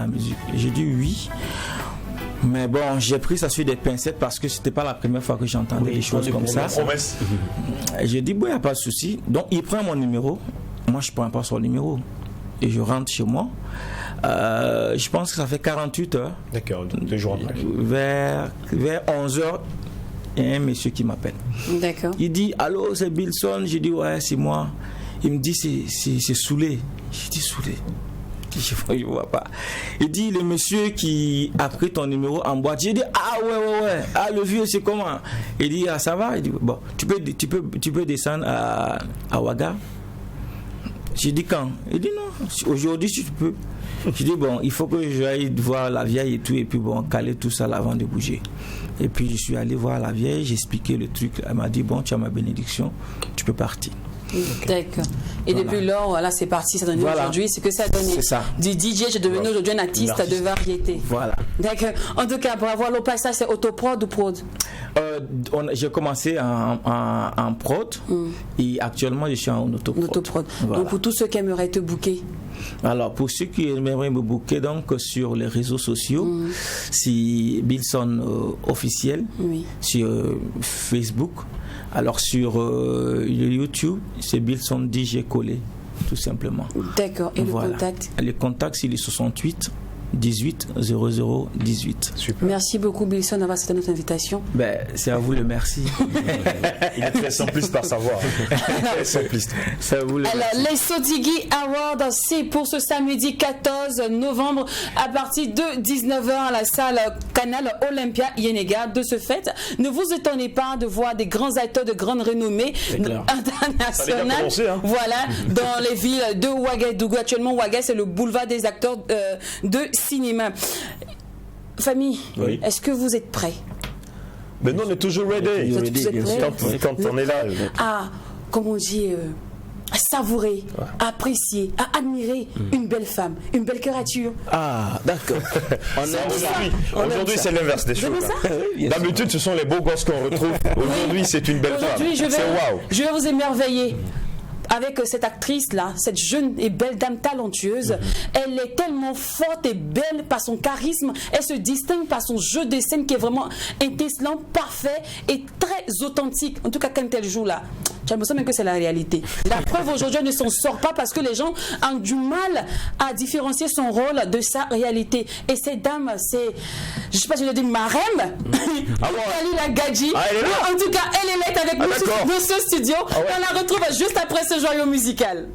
musique? J'ai dit oui. Mais bon, j'ai pris ça sur des pincettes parce que c'était pas la première fois que j'entendais des choses comme ça. J'ai dit, bon, il n'y a pas de souci. Donc il prend mon numéro. Moi, je ne prends pas son numéro. Et je rentre chez moi. Je pense que ça fait 48 heures. D'accord, 2 jours après. Vers 11 heures, il y a un monsieur qui m'appelle. D'accord. Il dit, allô, c'est Bilson? J'ai dit, ouais, c'est moi. Il me dit, c'est Soulé. J'ai dit, Soulé. Je ne vois pas. Il dit, le monsieur qui a pris ton numéro en boîte. J'ai dit, ah ouais. Ah, le vieux, c'est comment? Il dit, ah, ça va? Il dit, bon, tu peux descendre à Ouaga. J'ai dit, quand? Il dit, non, aujourd'hui, si tu peux. J'ai dit, bon, il faut que j'aille voir la vieille et tout, et puis bon, caler tout ça là avant de bouger. Et puis je suis allé voir la vieille, j'ai expliqué le truc. Elle m'a dit, bon, tu as ma bénédiction, tu peux partir. D'accord. Et depuis lors, voilà, c'est parti, ça donne aujourd'hui. C'est que ça a donné. C'est ça. Du DJ, j'ai devenu aujourd'hui un artiste de variété. Voilà. D'accord. En tout cas, pour avoir le passage, c'est autoprod ou prod? J'ai commencé en prod et actuellement je suis en autoprod. Voilà. Donc pour tous ceux qui aimeraient te booker. Alors pour ceux qui aimeraient me booker, donc sur les réseaux sociaux, c'est Billson officiel sur Facebook. Alors sur YouTube, c'est Billson DJ Collé, tout simplement. D'accord. Et le contact? Le contact, c'est le 68 18 00 18. Super. Merci beaucoup Billson d'avoir accepté notre invitation. C'est à vous le merci. Il est très simpliste par savoir. Très simpliste. C'est à vous le Alors les Sotigui Awards, c'est pour ce samedi 14 novembre à partir de 19h à la salle Canal Olympia Yenega. De ce fait, ne vous étonnez pas de voir des grands acteurs de grande renommée internationale. Voilà, dans les villes de Ouagadougou. Actuellement, Ouaga, c'est le boulevard des acteurs de cinéma. Famille, est-ce que vous êtes prêts? Mais non, on est toujours ready. Vous êtes prêts? Quand on est là. Comme on dit, à savourer, à apprécier, à admirer une belle femme, une belle créature. Ah, d'accord. Aujourd'hui, c'est l'inverse des choses. D'habitude, ce sont les beaux gosses qu'on retrouve. Aujourd'hui, c'est une belle femme. C'est waouh. Je vais vous émerveiller avec cette actrice-là, cette jeune et belle dame talentueuse. Elle est tellement forte et belle par son charisme. Elle se distingue par son jeu de scène qui est vraiment étincelant, parfait et très authentique. En tout cas, quand elle joue là, j'ai l'impression même que c'est la réalité. La preuve aujourd'hui, elle ne s'en sort pas parce que les gens ont du mal à différencier son rôle de sa réalité. Et cette dame, c'est, je ne sais pas si je le dis, marraine, Kalila Gadji. En tout cas, elle est là avec nous dans ce studio. On la retrouve juste après ce joyau musical.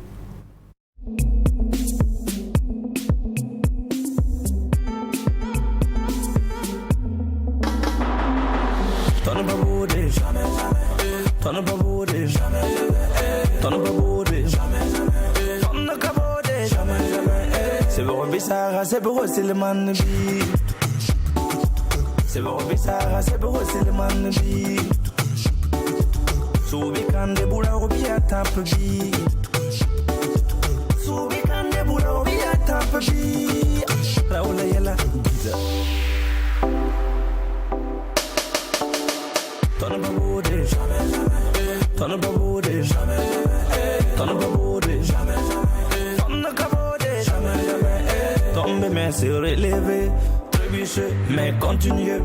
C'est pour Bissara, c'est pour aussi le man. C'est pour Bissara, c'est pour aussi le man. Soubi kan de bula obi atap bi. Soubi kan de bula obi atap bi. Raoula yela. Ton babode jamais. Ton babode jamais. Ton babode jamais. Ton kabode jamais. Tombe mais se relever, trébucher mais continuer.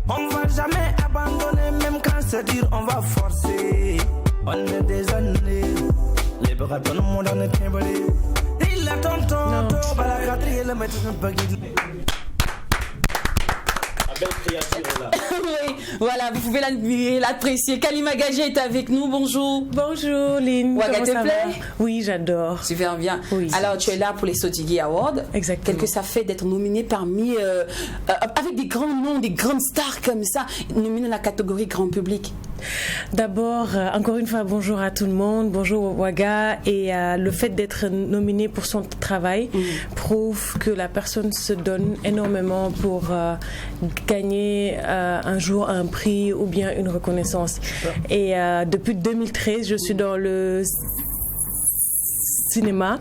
On va jamais abandonner, même quand c'est dur, on va forcer. On est des années, les bras dans le monde en est timbrés. Il a tonton, la quatrième, le maître de baguette. Oui, voilà, vous pouvez l'admirer, l'apprécier. Kalima Gadji est avec nous, bonjour. Bonjour Lynn. Ouaga te plaît? Oui, j'adore. Super bien. Oui, alors tu es là pour les Sotigui Awards. Exactement. Qu'est-ce que ça fait d'être nominé parmi, avec des grands noms, des grandes stars comme ça, nominé dans la catégorie grand public? D'abord, encore une fois, bonjour à tout le monde, bonjour Ouaga, et le fait d'être nominé pour son travail prouve que la personne se donne énormément pour gagner un jour un prix ou bien une reconnaissance. Et depuis 2013, je suis dans le cinéma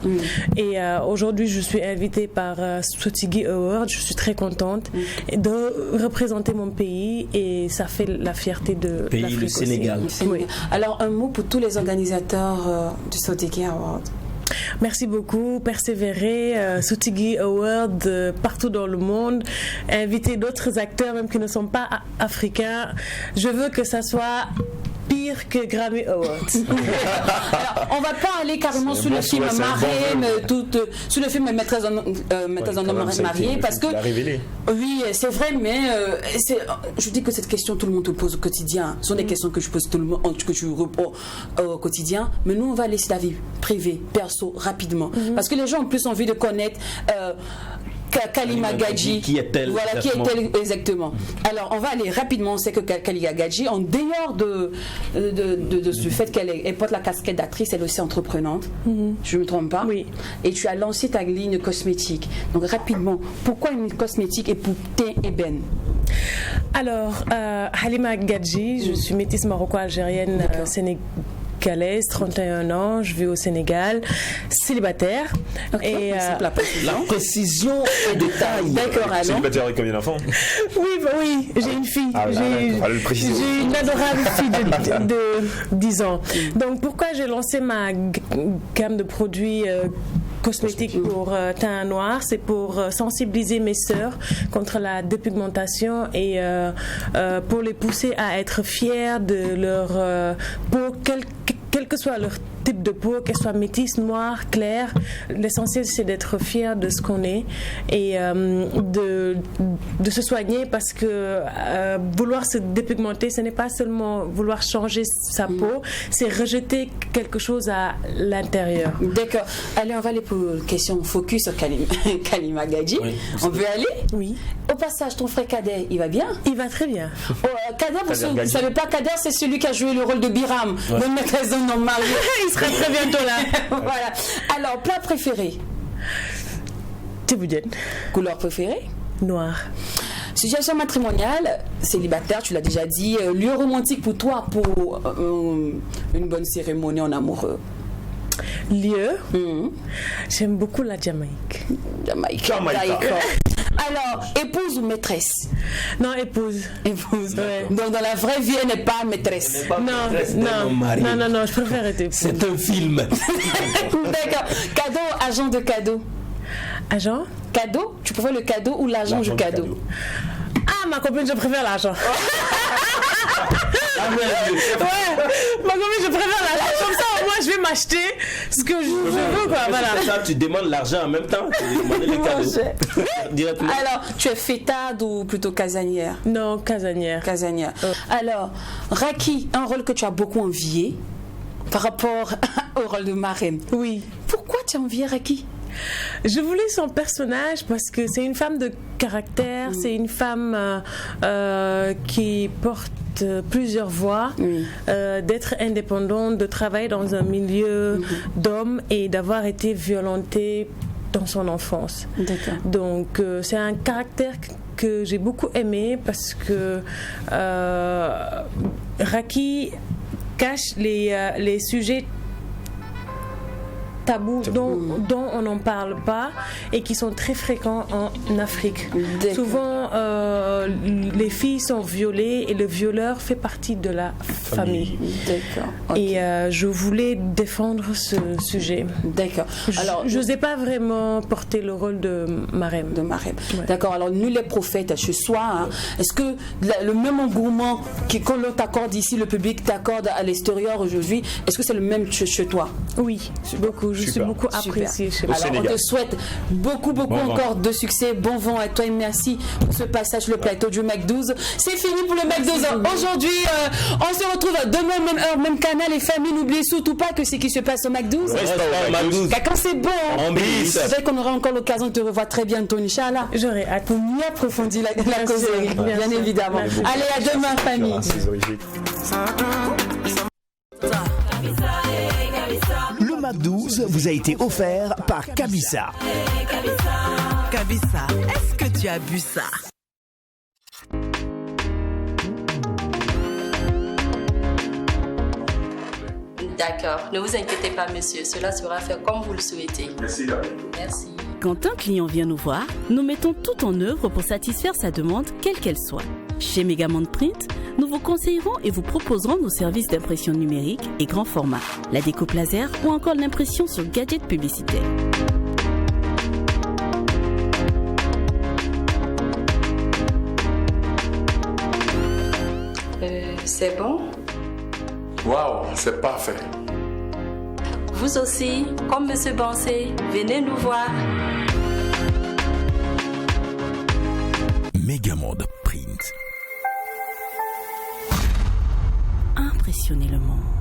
et aujourd'hui je suis invitée par Sotigui Awards. Je suis très contente de représenter mon pays et ça fait la fierté de l'Afrique, le Sénégal. Oui. Alors un mot pour tous les organisateurs du Sotigui Awards. Merci beaucoup, persévérer, Sotigui Awards partout dans le monde, inviter d'autres acteurs même qui ne sont pas africains. Je veux que ça soit pire que Grammy Awards. Alors, on va pas aller carrément sur le film Marraine, sur le film Maîtresse d'un homme marié, parce que oui, c'est vrai, mais je dis que cette question tout le monde te pose au quotidien. Ce sont des questions que je pose tout le monde, que je réponds au quotidien. Mais nous, on va laisser la vie privée, perso, rapidement, parce que les gens ont plus envie de connaître. Kalima Gadji, qui est-elle exactement. Alors on va aller rapidement. On sait que Kalima Gadji, en dehors de ce fait qu'elle porte la casquette d'actrice, elle est aussi entreprenante. Je ne me trompe pas. Oui. Et tu as lancé ta ligne cosmétique. Donc rapidement, pourquoi une cosmétique et pour teint ébène? Alors, Halima Gadji, je suis métisse maroco-algérienne sénégalaise, 31 ans, je vis au Sénégal, célibataire. Okay. Et la précision est de taille. D'accord, alors. Célibataire avec combien d'enfants? Oui, j'ai une fille. J'ai une adorable fille de 10 ans. Donc pourquoi j'ai lancé ma gamme de produits cosmétiques pour teint noir, c'est pour sensibiliser mes sœurs contre la dépigmentation et pour les pousser à être fiers de leur peau, quel que soit leur type de peau, qu'elle soit métisse, noire, claire. L'essentiel, c'est d'être fier de ce qu'on est et de se soigner, parce que vouloir se dépigmenter, ce n'est pas seulement vouloir changer sa peau, c'est rejeter quelque chose à l'intérieur. D'accord. Allez, on va aller pour une question focus sur Kalima Gadji. Oui. On veut aller? Oui. Au passage, ton frère Kader, il va bien? Il va très bien. Kader, vous ne savez pas, Kader, c'est celui qui a joué le rôle de Biram, le maîtresse d'un homme marié. Il sera très bientôt là. Voilà. Alors, plat préféré? Tiboudienne. Couleur préférée? Noir. Situation matrimoniale, célibataire, tu l'as déjà dit. Lieu romantique pour toi, pour une bonne cérémonie en amoureux? Lieu? J'aime beaucoup la Jamaïque. Jamaïque. D'accord. Alors, épouse ou maîtresse? Non, épouse. Épouse. Ouais. Donc, dans la vraie vie, elle n'est pas maîtresse. Non, je préfère être épouse. C'est un film. D'accord. Cadeau, agent de cadeau? Agent? Cadeau? Tu préfères le cadeau ou l'agent du cadeau? Ah, ma copine, je préfère l'argent. Ma copine, je préfère l'argent. Comme ça, au moins, je vais m'acheter ce que je veux, quoi. Voilà. Ça, tu demandes l'argent en même temps. Tu demandes les cadeaux. Directement. Alors, tu es fêtarde ou plutôt casanière? Non, casanière. Casanière. Alors, Raki, un rôle que tu as beaucoup envié par rapport au rôle de marraine. Oui. Pourquoi tu as envié Raki? Je voulais son personnage parce que c'est une femme de caractère, c'est une femme qui porte plusieurs voix, d'être indépendante, de travailler dans un milieu d'hommes et d'avoir été violentée dans son enfance. D'accord. Donc c'est un caractère que j'ai beaucoup aimé parce que Raki cache les sujets tabous dont on n'en parle pas et qui sont très fréquents en Afrique. D'accord. Souvent, les filles sont violées et le violeur fait partie de la famille. D'accord. Okay. Et je voulais défendre ce sujet. D'accord. Alors, je n'osais pas vraiment porter le rôle de marraine. Ouais. D'accord. Alors, nul n'est prophète chez soi. Hein. Est-ce que le même engouement qu'on t'accorde ici, le public t'accorde à l'extérieur aujourd'hui, est-ce que c'est le même chez toi? Oui, beaucoup. Je suis beaucoup appréciée chez moi. Alors, on te souhaite beaucoup encore de succès. Bon vent à toi et merci pour ce passage sur le plateau du Mac 12. C'est fini pour le Mac 12. Aujourd'hui, on se retrouve demain, même heure, même canal. Les familles, n'oubliez surtout pas que ce qui se passe au Mac 12. Quand c'est bon, peut-être qu'on aura encore l'occasion de te revoir très bientôt, Inch'Allah. J'aurai hâte pour mieux approfondir la causerie, bien évidemment. Allez, à demain, famille. Le Mac 12 vous a été offert par Kabissa. Kabissa, est-ce que tu as bu ça? D'accord, ne vous inquiétez pas, monsieur, cela sera fait comme vous le souhaitez. Merci, David. Merci. Quand un client vient nous voir, nous mettons tout en œuvre pour satisfaire sa demande, quelle qu'elle soit. Chez Megamond Print, nous vous conseillerons et vous proposerons nos services d'impression numérique et grand format, la découpe laser ou encore l'impression sur gadgets publicitaires. C'est bon? Waouh, c'est parfait. Vous aussi, comme monsieur Bansé, venez nous voir. Megamond Print. Impressionnez le monde.